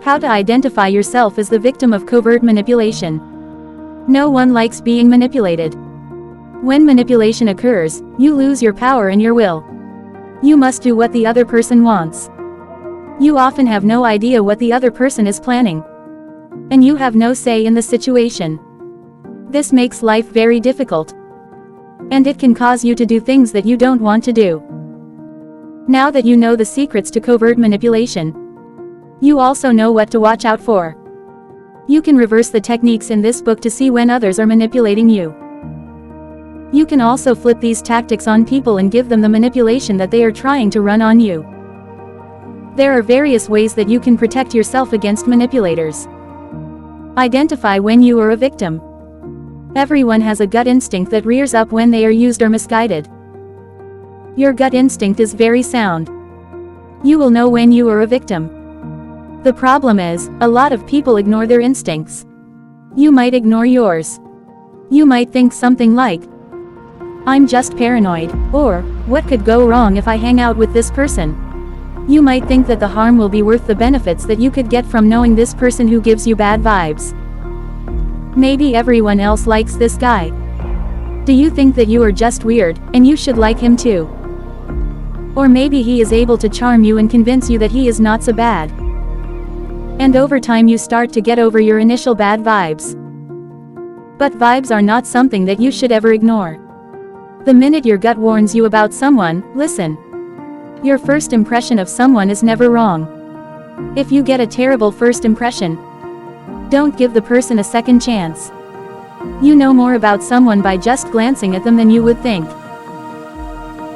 How to identify yourself as the victim of covert manipulation. No one likes being manipulated. When manipulation occurs, you lose your power and your will. You must do what the other person wants. You often have no idea what the other person is planning. And you have no say in the situation. This makes life very difficult. And it can cause you to do things that you don't want to do. Now that you know the secrets to covert manipulation, you also know what to watch out for. You can reverse the techniques in this book to see when others are manipulating you. You can also flip these tactics on people and give them the manipulation that they are trying to run on you. There are various ways that you can protect yourself against manipulators. Identify when you are a victim. Everyone has a gut instinct that rears up when they are used or misguided. Your gut instinct is very sound. You will know when you are a victim. The problem is, a lot of people ignore their instincts. You might ignore yours. You might think something like, "I'm just paranoid," or, "What could go wrong if I hang out with this person?" You might think that the harm will be worth the benefits that you could get from knowing this person who gives you bad vibes. Maybe everyone else likes this guy. Do you think that you are just weird, and you should like him too? Or maybe he is able to charm you and convince you that he is not so bad. And over time you start to get over your initial bad vibes. But vibes are not something that you should ever ignore. The minute your gut warns you about someone, listen. Your first impression of someone is never wrong. If you get a terrible first impression, don't give the person a second chance. You know more about someone by just glancing at them than you would think.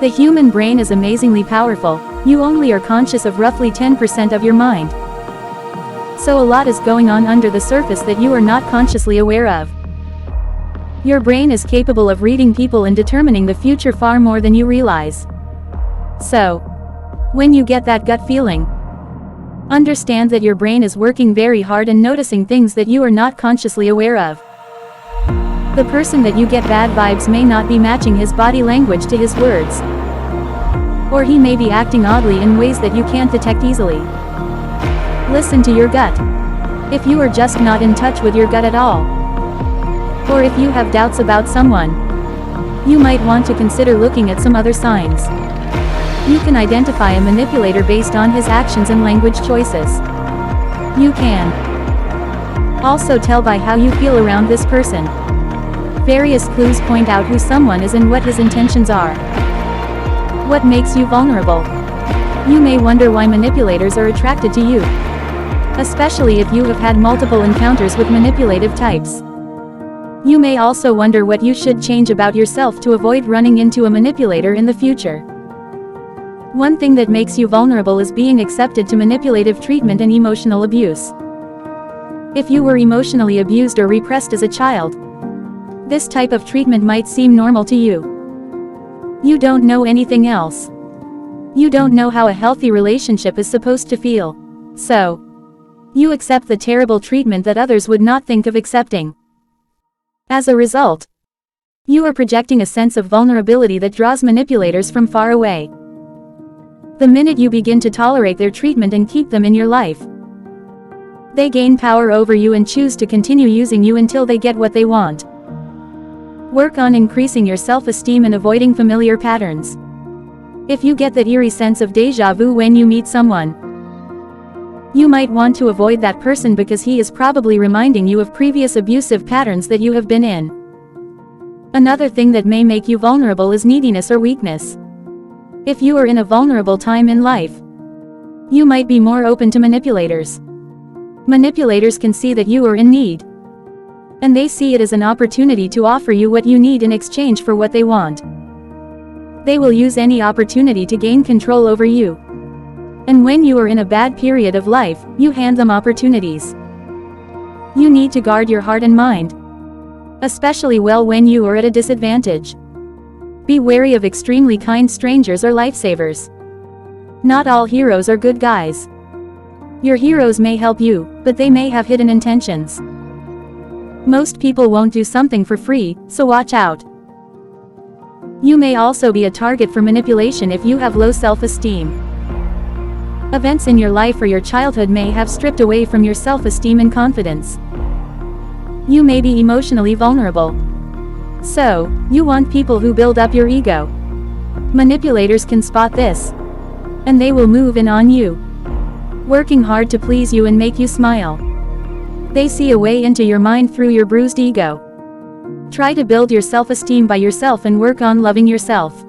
The human brain is amazingly powerful. You only are conscious of roughly 10% of your mind. So a lot is going on under the surface that you are not consciously aware of. Your brain is capable of reading people and determining the future far more than you realize. So, when you get that gut feeling, understand that your brain is working very hard and noticing things that you are not consciously aware of. The person that you get bad vibes may not be matching his body language to his words. Or he may be acting oddly in ways that you can't detect easily. Listen to your gut. If you are just not in touch with your gut at all, or if you have doubts about someone, you might want to consider looking at some other signs. You can identify a manipulator based on his actions and language choices. You can also tell by how you feel around this person. Various clues point out who someone is and what his intentions are. What makes you vulnerable? You may wonder why manipulators are attracted to you, especially if you have had multiple encounters with manipulative types. You may also wonder what you should change about yourself to avoid running into a manipulator in the future. One thing that makes you vulnerable is being accepted to manipulative treatment and emotional abuse. If you were emotionally abused or repressed as a child, this type of treatment might seem normal to you. You don't know anything else. You don't know how a healthy relationship is supposed to feel. So, you accept the terrible treatment that others would not think of accepting. As a result, you are projecting a sense of vulnerability that draws manipulators from far away. The minute you begin to tolerate their treatment and keep them in your life, they gain power over you and choose to continue using you until they get what they want. Work on increasing your self-esteem and avoiding familiar patterns. If you get that eerie sense of déjà vu when you meet someone, you might want to avoid that person because he is probably reminding you of previous abusive patterns that you have been in. Another thing that may make you vulnerable is neediness or weakness. If you are in a vulnerable time in life, you might be more open to manipulators. Manipulators can see that you are in need, and they see it as an opportunity to offer you what you need in exchange for what they want. They will use any opportunity to gain control over you. And when you are in a bad period of life, you hand them opportunities. You need to guard your heart and mind, especially when you are at a disadvantage. Be wary of extremely kind strangers or lifesavers. Not all heroes are good guys. Your heroes may help you, but they may have hidden intentions. Most people won't do something for free, so watch out. You may also be a target for manipulation if you have low self-esteem. Events in your life or your childhood may have stripped away from your self-esteem and confidence. You may be emotionally vulnerable. So, you want people who build up your ego. Manipulators can spot this. And they will move in on you, working hard to please you and make you smile. They see a way into your mind through your bruised ego. Try to build your self-esteem by yourself and work on loving yourself.